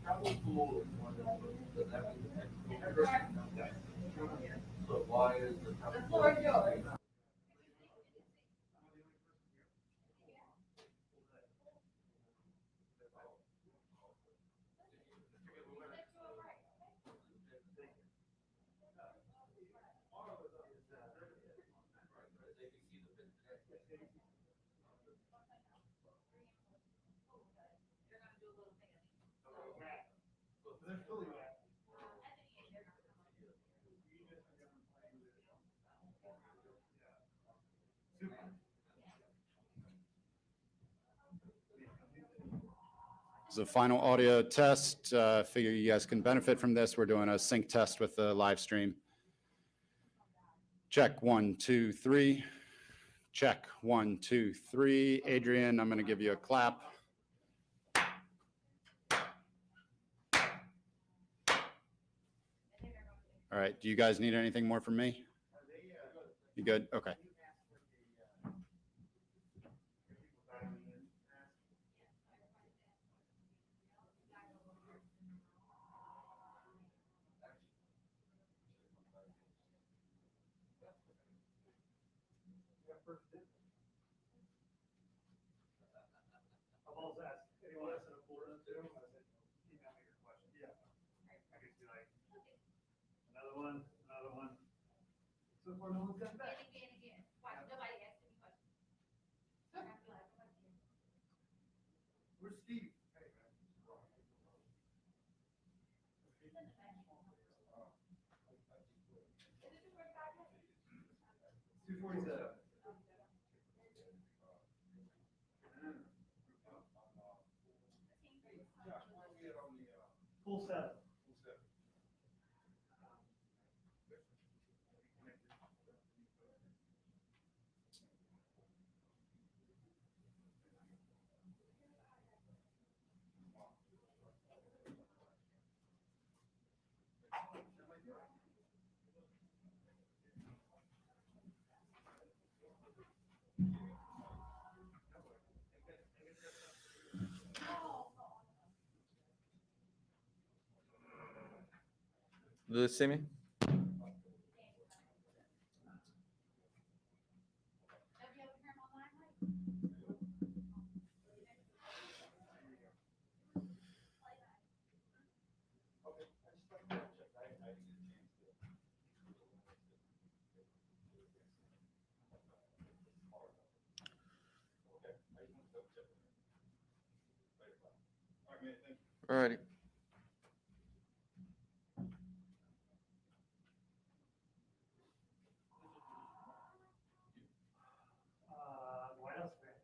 So why is the floor is yours? As a final audio test, figure you guys can benefit from this. We're doing a sync test with the live stream. Check 1, 2, 3. Check 1, 2, 3. Adrian, I'm going to give you a clap. All right. Do you guys need anything more from me? You good? Okay. I've also asked anyone else in a forum too. I said, email me your question. Yeah. I could be like, another one, another one. So far, no one's gotten back. Again. Why nobody asked any questions? Where's Steve? Hey, man. 247. Full set. Do you see me? Alrighty. What else, man?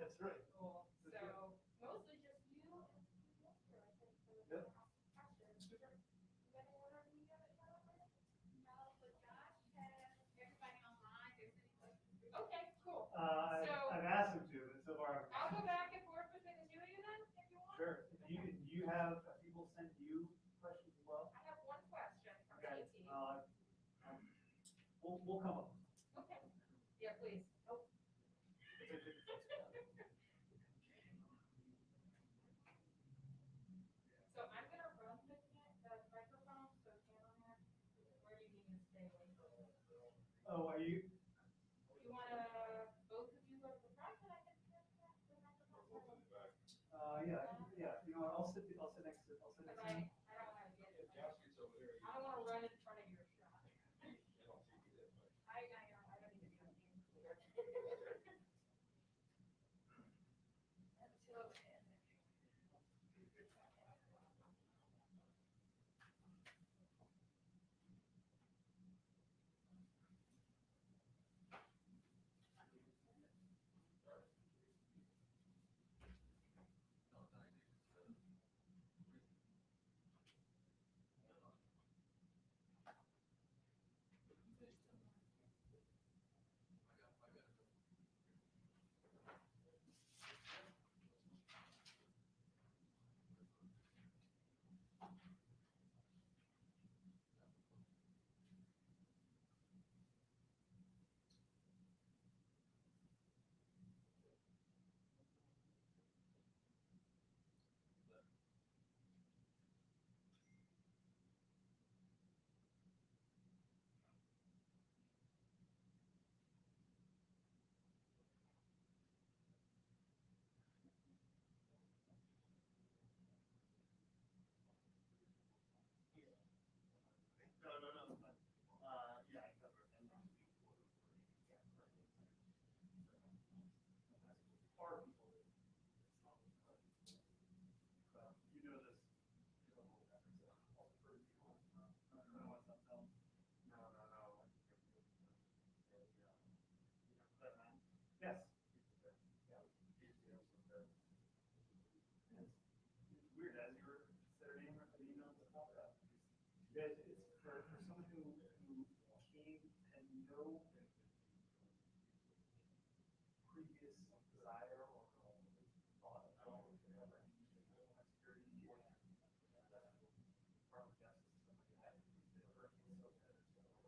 That's right. Cool. So mostly just you. Yep. Okay, cool. I've asked him to, but so far. I'll go back and forth between the two of you then, if you want. Sure. You have people send you questions as well? I have one question from Okay. AT. we'll come up. Okay. Yeah, please. Oh. So I'm gonna run the microphone, so cameraman, where do you need me to stay away from? Oh, are you? You wanna, both of you go to the front, and I can get the microphone? Yeah, you know what, I'll sit next to, Cause I don't wanna get it. I don't wanna run in front of your shot. I don't need to be on camera. Until then. No. Yeah, I covered it. Our people. You know this. Yes. It's weird, as you were Saturday, email about that. It's for someone who came and no previous desire or thought of security.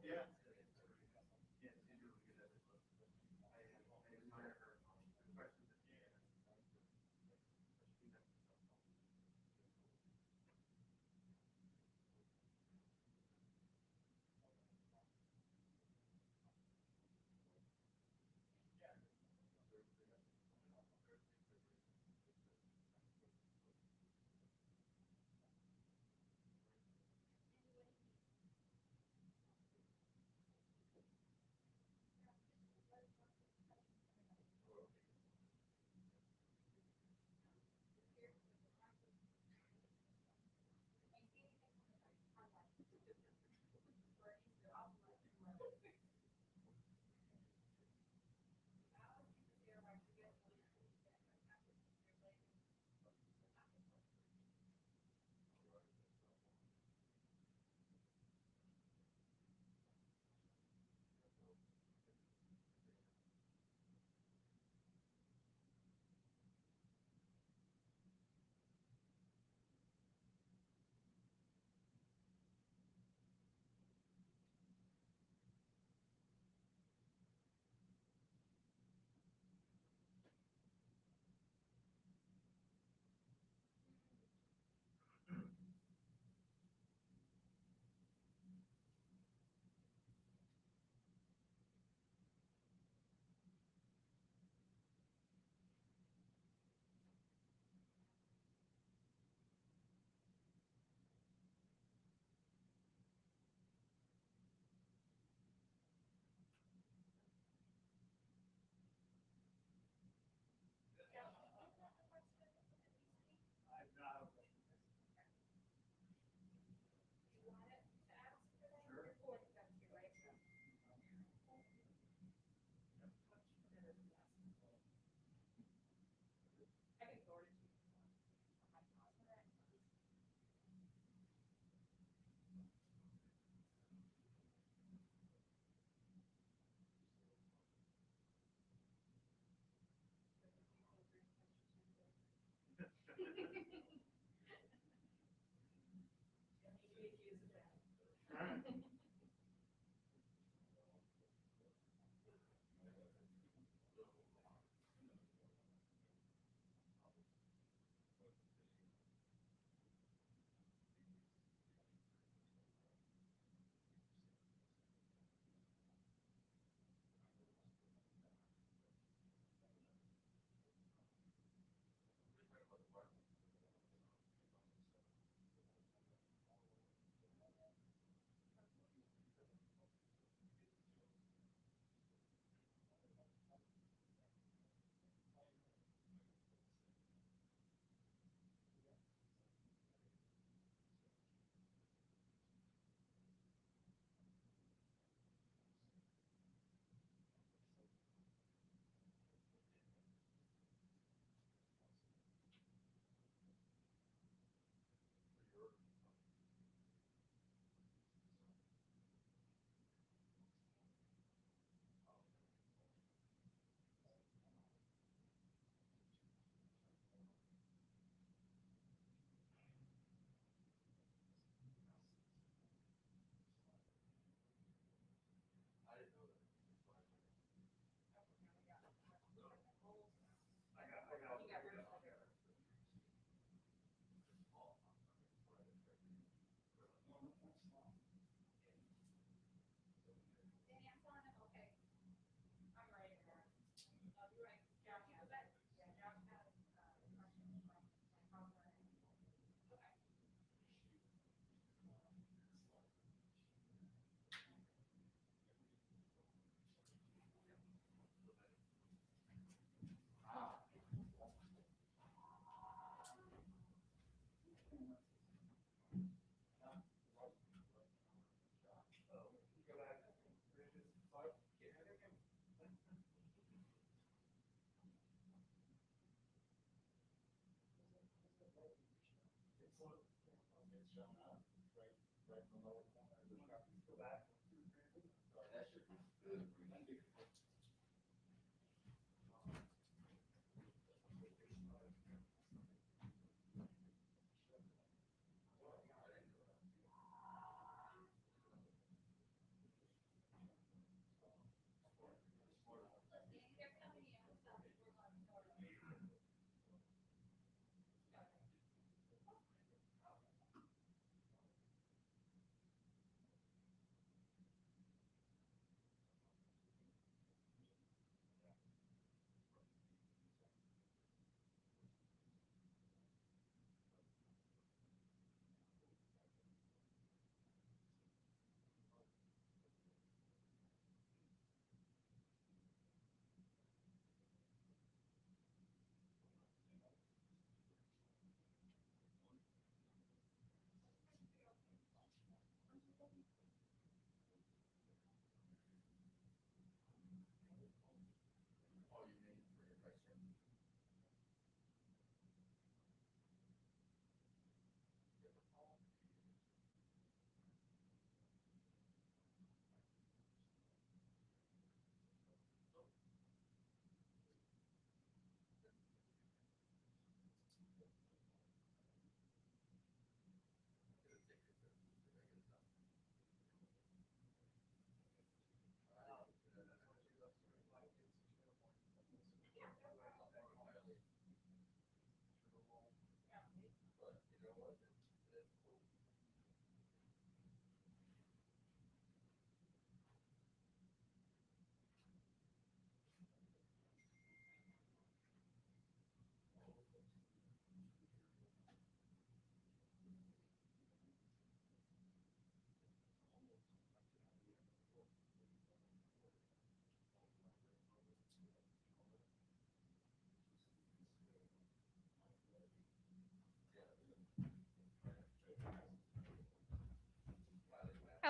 Yeah.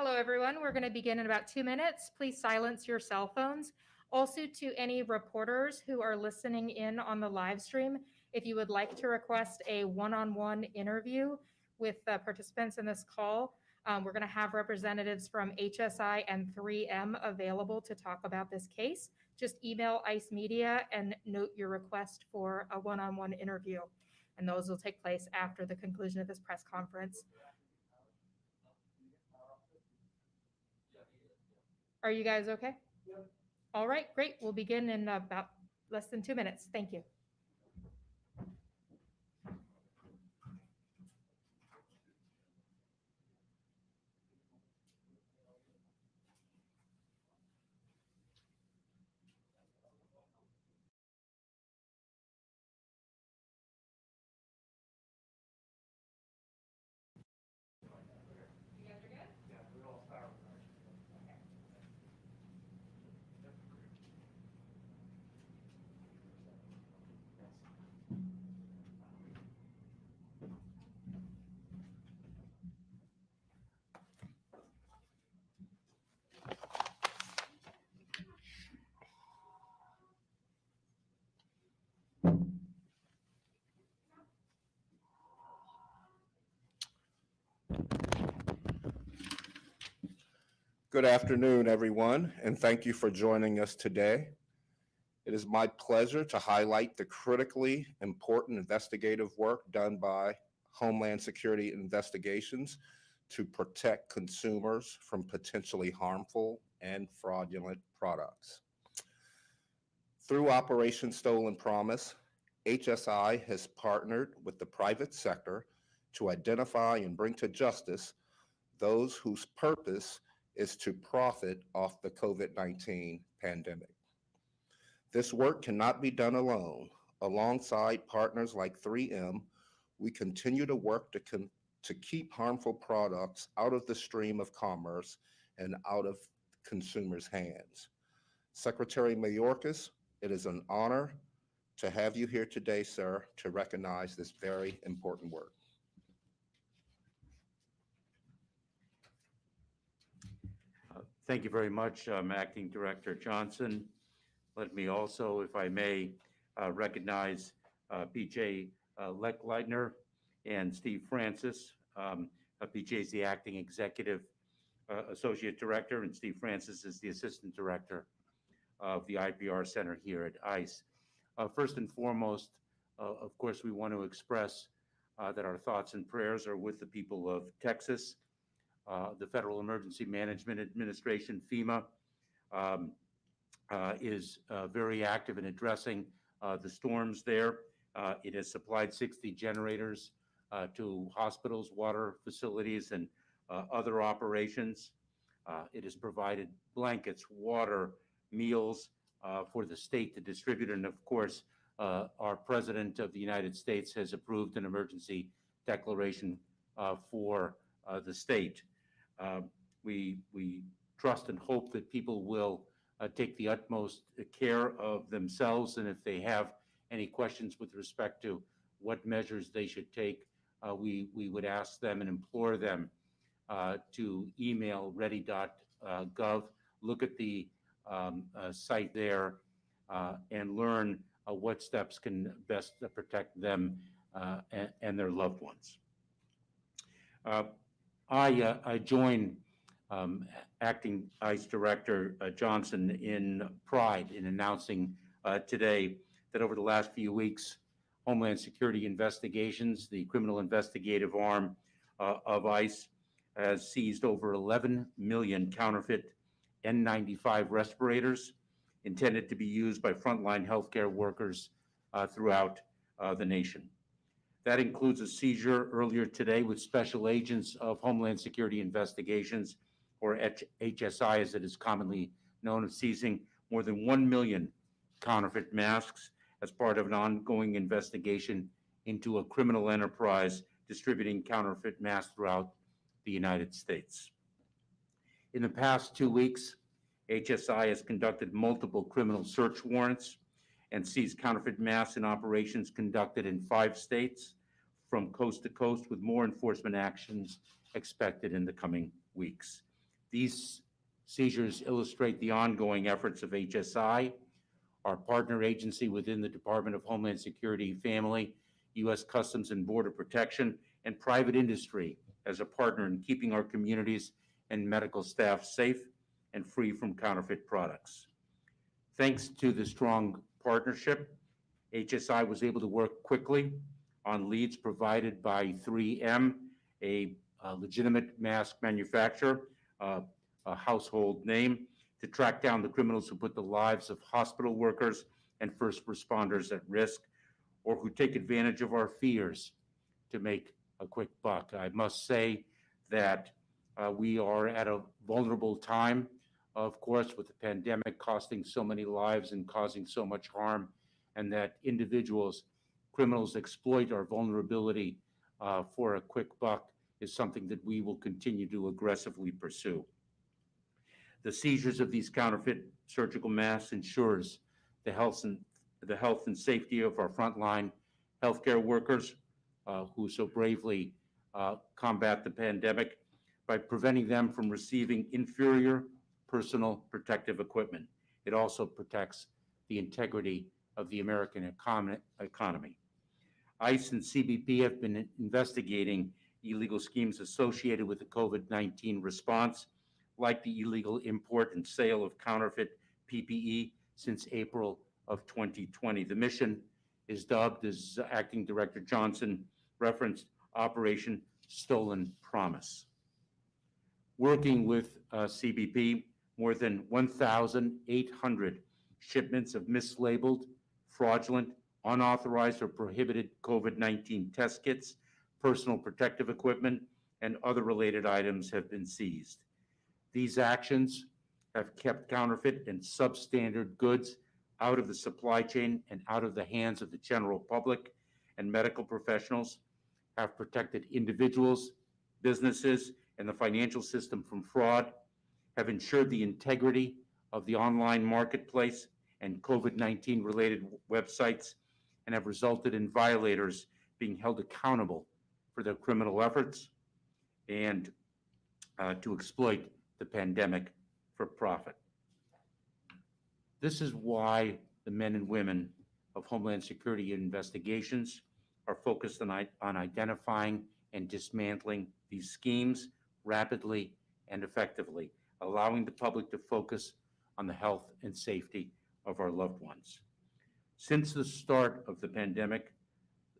Hello, everyone. We're going to begin in about 2 minutes. Please silence your cell phones. Also, to any reporters who are listening in on the live stream, if you would like to request a one-on-one interview with the participants in this call, we're going to have representatives from HSI and 3M available to talk about this case. Just email ICE Media and note your request for a one-on-one interview. And those will take place after the conclusion of this press conference. Are you guys okay? Yep. All right, great. We'll begin in about less than 2 minutes. Thank you. Good afternoon, everyone, and thank you for joining us today. It is my pleasure to highlight the critically important investigative work done by Homeland Security Investigations to protect consumers from potentially harmful and fraudulent products. Through Operation Stolen Promise, HSI has partnered with the private sector to identify and bring to justice those whose purpose is to profit off the COVID-19 pandemic. This work cannot be done alone. Alongside partners like 3M, we continue to work to keep harmful products out of the stream of commerce and out of consumers' hands. Secretary Mayorkas, it is an honor to have you here today, sir, to recognize this very important work. Thank you very much, Acting Director Johnson. Let me also, if I may, recognize PJ Leckleitner and Steve Francis. PJ is the Acting Executive Associate Director, and Steve Francis is the Assistant Director of the IPR Center here at ICE. First and foremost, of course, we want to express that our thoughts and prayers are with the people of Texas. The Federal Emergency Management Administration, FEMA, is very active in addressing the storms there. It has supplied 60 generators to hospitals, water facilities, and other operations. It has provided blankets, water, meals for the state to distribute. And of course, our President of the United States has approved an emergency declaration for the state. We trust and hope that people will take the utmost care of themselves, and if they have any questions with respect to what measures they should take, we would ask them and implore them to email ready.gov, look at the site there, and learn what steps can best protect them and their loved ones. I join Acting ICE Director Johnson in pride in announcing today that over the last few weeks, Homeland Security Investigations, the criminal investigative arm of ICE, has seized over 11 million counterfeit N95 respirators intended to be used by frontline healthcare workers throughout the nation. That includes a seizure earlier today with special agents of Homeland Security Investigations, or HSI as it is commonly known, of seizing more than 1 million counterfeit masks as part of an ongoing investigation into a criminal enterprise distributing counterfeit masks throughout the United States. In the past 2 weeks, HSI has conducted multiple criminal search warrants and seized counterfeit masks in operations conducted in 5 states from coast to coast, with more enforcement actions expected in the coming weeks. These seizures illustrate the ongoing efforts of HSI, our partner agency within the Department of Homeland Security family, U.S. Customs and Border Protection, and private industry as a partner in keeping our communities and medical staff safe and free from counterfeit products. Thanks to the strong partnership, HSI was able to work quickly on leads provided by 3M, a legitimate mask manufacturer, a household name, to track down the criminals who put the lives of hospital workers and first responders at risk, or who take advantage of our fears to make a quick buck. I must say that we are at a vulnerable time, of course, with the pandemic costing so many lives and causing so much harm, and that criminals exploit our vulnerability for a quick buck is something that we will continue to aggressively pursue. The seizures of these counterfeit surgical masks ensures the health and safety of our frontline healthcare workers who so bravely combat the pandemic by preventing them from receiving inferior personal protective equipment. It also protects the integrity of the American economy. ICE and CBP have been investigating illegal schemes associated with the COVID-19 response, like the illegal import and sale of counterfeit PPE since April of 2020. The mission is dubbed, as Acting Director Johnson referenced, Operation Stolen Promise. Working with CBP, more than 1,800 shipments of mislabeled, fraudulent, unauthorized, or prohibited COVID-19 test kits, personal protective equipment, and other related items have been seized. These actions have kept counterfeit and substandard goods out of the supply chain and out of the hands of the general public and medical professionals, have protected individuals, businesses, and the financial system from fraud, have ensured the integrity of the online marketplace and COVID-19 related websites, and have resulted in violators being held accountable for their criminal efforts and to exploit the pandemic for profit. This is why the men and women of Homeland Security investigations are focused on identifying and dismantling these schemes rapidly and effectively, allowing the public to focus on the health and safety of our loved ones. Since the start of the pandemic,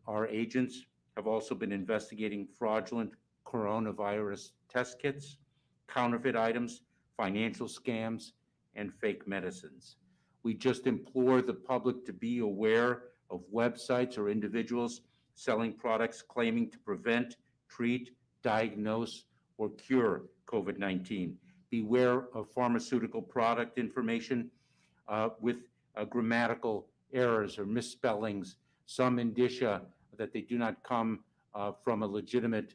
our agents have also been investigating fraudulent coronavirus test kits, counterfeit items, financial scams, and fake medicines. We just implore the public to be aware of websites or individuals selling products claiming to prevent, treat, diagnose, or cure COVID-19. Beware of pharmaceutical product information with grammatical errors or misspellings, some indicia that they do not come from a legitimate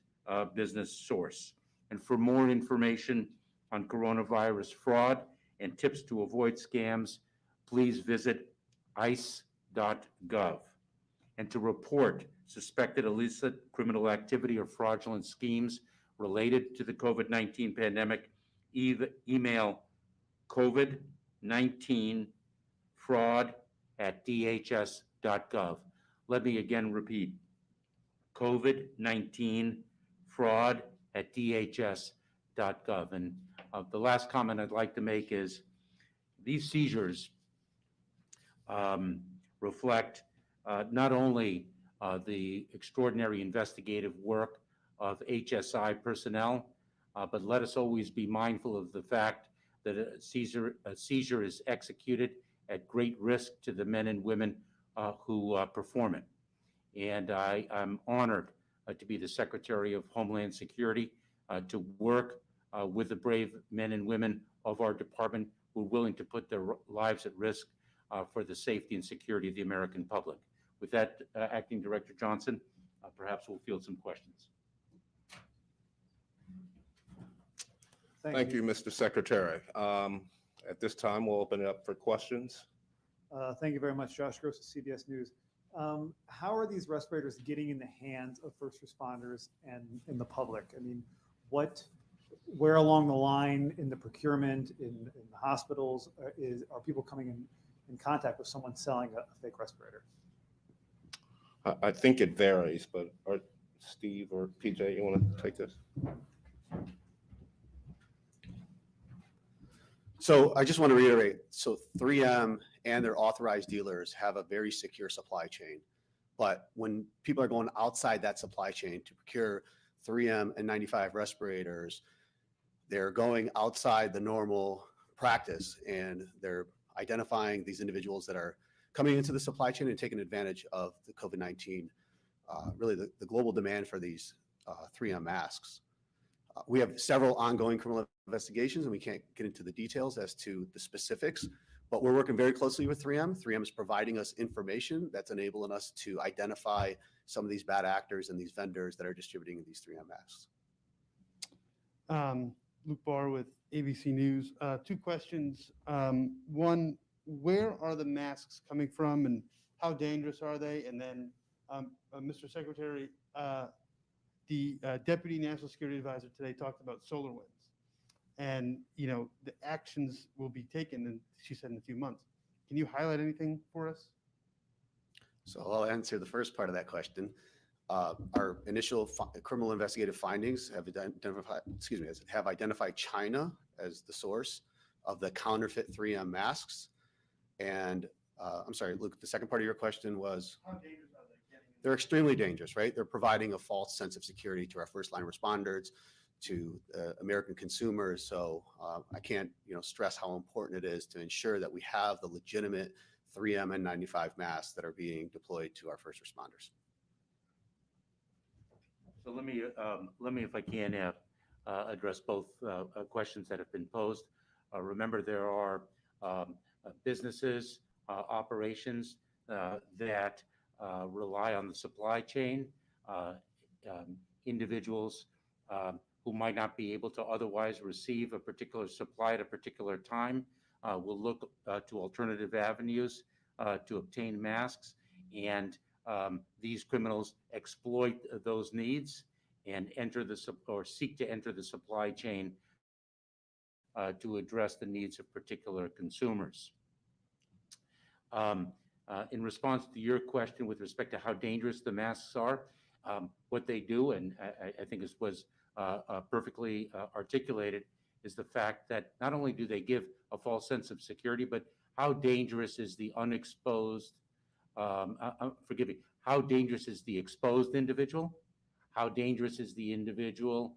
business source. And for more information on coronavirus fraud and tips to avoid scams, please visit ice.gov. And to report suspected illicit criminal activity or fraudulent schemes related to the COVID-19 pandemic, email covid19fraud@dhs.gov. Let me again repeat, covid19fraud@dhs.gov. And the last comment I'd like to make is these seizures reflect not only the extraordinary investigative work of HSI personnel, but let us always be mindful of the fact that a seizure is executed at great risk to the men and women who perform it. And I'm honored to be the Secretary of Homeland Security, to work with the brave men and women of our department who are willing to put their lives at risk for the safety and security of the American public. With that, Acting Director Johnson, perhaps we'll field some questions. Thank you, Mr. Secretary. At this time, we'll open it up for questions. Thank you very much, Josh Gross of CBS News. How are these respirators getting in the hands of first responders and in the public? I mean, what where along the line in the procurement, in the hospitals, are people coming in contact with someone selling a fake respirator? I think it varies, but Steve or PJ, you want to take this? So I just want to reiterate, so 3M and their authorized dealers have a very secure supply chain. But when people are going outside that supply chain to procure 3M and 95 respirators, they're going outside the normal practice, and they're identifying these individuals that are coming into the supply chain and taking advantage of the COVID-19, really the global demand for these 3M masks. We have several ongoing criminal investigations, and we can't get into the details as to the specifics, but we're working very closely with 3M. 3M is providing us information that's enabling us to identify some of these bad actors and these vendors that are distributing these 3M masks. Luke Barr with ABC News. Two questions. One, where are the masks coming from and how dangerous are they? And then, Mr. Secretary, the Deputy National Security Advisor today talked about SolarWinds, and the actions will be taken, and she said in a few months. Can you highlight anything for us? So I'll answer the first part of that question. Our initial criminal investigative findings have identified China as the source of the counterfeit 3M masks. And I'm sorry, Luke, the second part of your question was? How dangerous are they getting? They're extremely dangerous, right? They're providing a false sense of security to our first line responders, to American consumers. So I can't stress how important it is to ensure that we have the legitimate 3M and 95 masks that are being deployed to our first responders. So let me, if I can, address both questions that have been posed. Remember, there are businesses, operations that rely on the supply chain, individuals who might not be able to otherwise receive a particular supply at a particular time will look to alternative avenues to obtain masks, and these criminals exploit those needs and seek to enter the supply chain to address the needs of particular consumers. In response to your question with respect to how dangerous the masks are, what they do, and I think this was perfectly articulated, is the fact that not only do they give a false sense of security, but how dangerous is the unexposed, forgive me, how dangerous is the exposed individual? How dangerous is the individual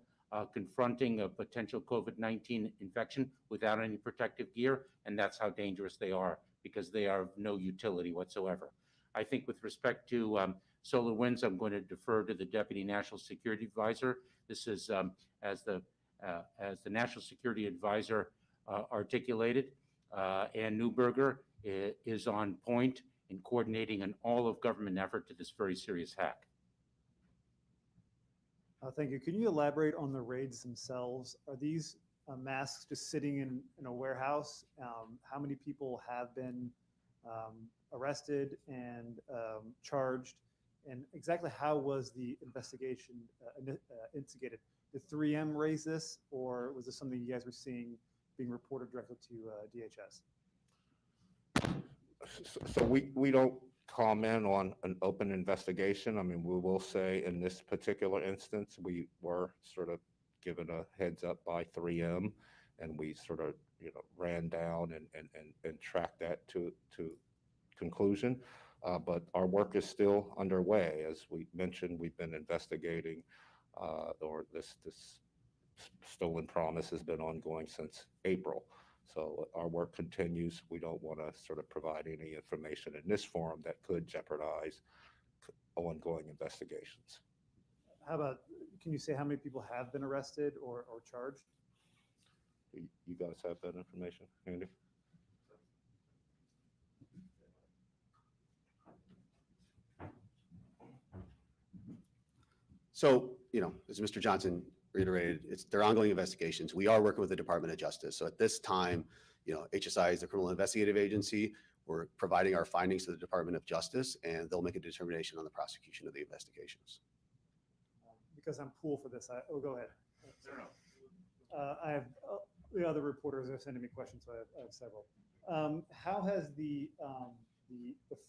confronting a potential COVID-19 infection without any protective gear? And that's how dangerous they are, because they are of no utility whatsoever. I think with respect to SolarWinds, I'm going to defer to the Deputy National Security Advisor. This is, as the National Security Advisor articulated, Ann Neuberger is on point in coordinating an all-of-government effort to this very serious hack. Thank you. Can you elaborate on the raids themselves? Are these masks just sitting in a warehouse? How many people have been arrested and charged? And exactly how was the investigation instigated? Did 3M raise this, or was this something you guys were seeing being reported directly to DHS? So we don't comment on an open investigation. I mean, we will say in this particular instance, we were sort of given a heads up by 3M, and we sort of ran down and tracked that to conclusion. But our work is still underway. As we mentioned, we've been investigating, or this stolen promise has been ongoing since April. So our work continues. We don't want to sort of provide any information in this forum that could jeopardize ongoing investigations. How about, can you say how many people have been arrested or charged? You guys have that information, Andy? So, as Mr. Johnson reiterated, they're ongoing investigations. We are working with the Department of Justice. So at this time, HSI is the criminal investigative agency. We're providing our findings to the Department of Justice, and they'll make a determination on the prosecution of the investigations. Because I'm cool for this, go ahead. I have the other reporters are sending me questions, so I have several. How has the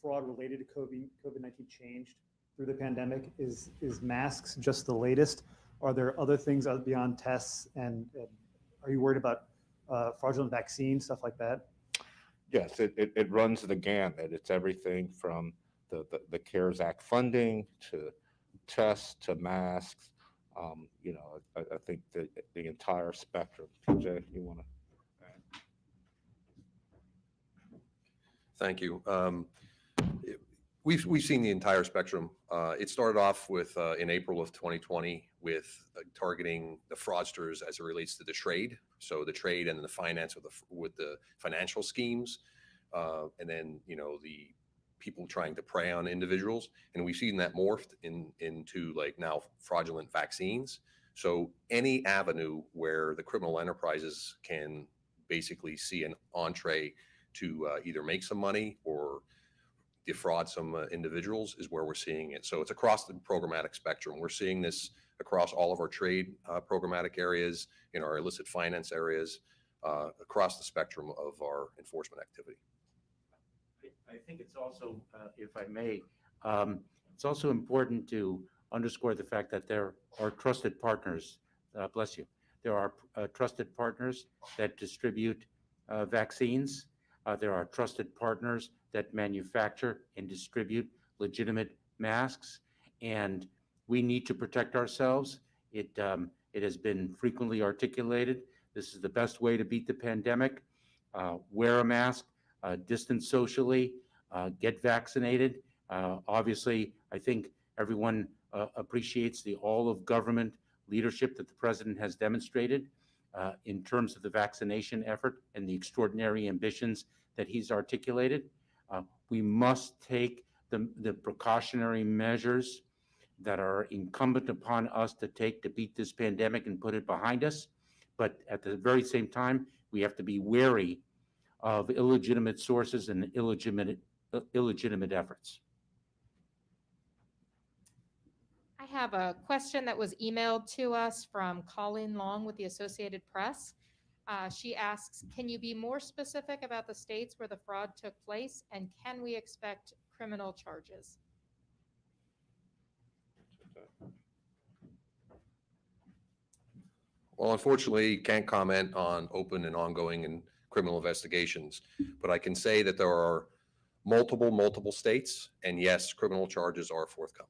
fraud related to COVID-19 changed through the pandemic? Is masks just the latest? Are there other things beyond tests? And are you worried about fraudulent vaccines, stuff like that? Yes, it runs the gamut. It's everything from the CARES Act funding to tests to masks. You know, I think the entire spectrum. PJ, you want to? Thank you. We've seen the entire spectrum. It started off with in April of 2020 with targeting the fraudsters as it relates to the trade. So the trade and the finance with the financial schemes, and then the people trying to prey on individuals. And we've seen that morphed into like now fraudulent vaccines. So any avenue where the criminal enterprises can basically see an entree to either make some money or defraud some individuals is where we're seeing it. So it's across the programmatic spectrum. We're seeing this across all of our trade programmatic areas, in our illicit finance areas, across the spectrum of our enforcement activity. I think it's also, if I may, it's also important to underscore the fact that there are trusted partners. Bless you. There are trusted partners that distribute vaccines. There are trusted partners that manufacture and distribute legitimate masks, and we need to protect ourselves. It has been frequently articulated. This is the best way to beat the pandemic. Wear a mask, distance socially, get vaccinated. Obviously, I think everyone appreciates the all-of-government leadership that the president has demonstrated in terms of the vaccination effort and the extraordinary ambitions that he's articulated. We must take the precautionary measures that are incumbent upon us to take to beat this pandemic and put it behind us. But at the very same time, we have to be wary of illegitimate sources and illegitimate efforts. I have a question that was emailed to us from Colleen Long with the Associated Press. She asks, can you be more specific about the states where the fraud took place, and can we expect criminal charges? Well, unfortunately, can't comment on open and ongoing and criminal investigations, but I can say that there are multiple states, and yes, criminal charges are forthcoming.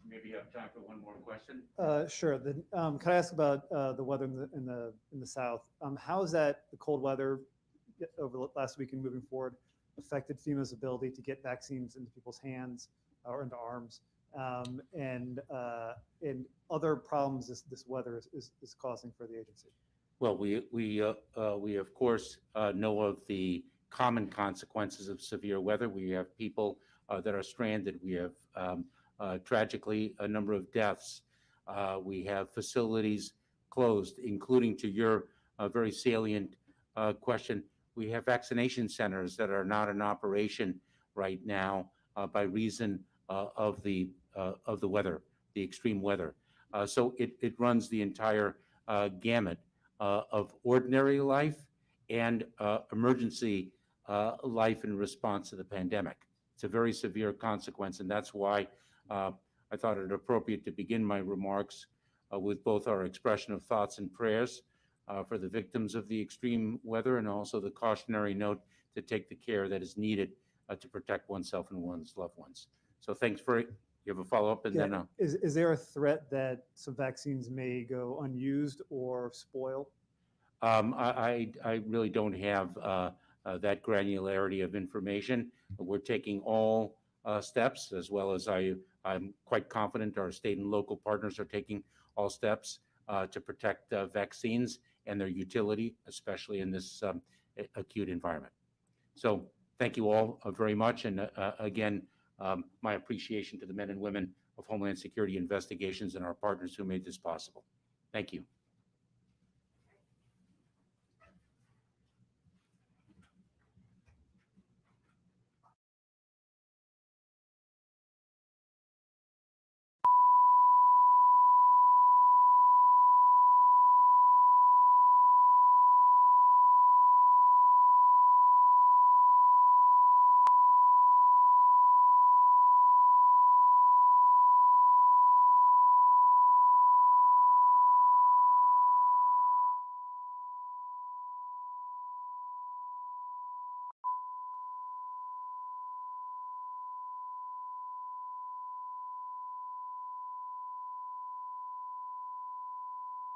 Maybe you have time for one more question. Sure. Can I ask about the weather in the South? How is that the cold weather over the last week and moving forward affected FEMA's ability to get vaccines into people's hands or into arms, and other problems this weather is causing for the agency? Well, we of course know of the common consequences of severe weather. We have people that are stranded. We have tragically a number of deaths. We have facilities closed, including, to your very salient question, we have vaccination centers that are not in operation right now by reason of the weather, the extreme weather. So it runs the entire gamut of ordinary life and emergency life in response to the pandemic. It's a very severe consequence, and that's why I thought it appropriate to begin my remarks with both our expression of thoughts and prayers for the victims of the extreme weather, and also the cautionary note to take the care that is needed to protect oneself and one's loved ones. So thanks for it. You have a follow-up, and then is there a threat that some vaccines may go unused or spoil? I really don't have that granularity of information. We're taking all steps, as well as I'm quite confident our state and local partners are taking all steps to protect vaccines and their utility, especially in this acute environment. So thank you all very much. And again, my appreciation to the men and women of Homeland Security Investigations and our partners who made this possible. Thank you.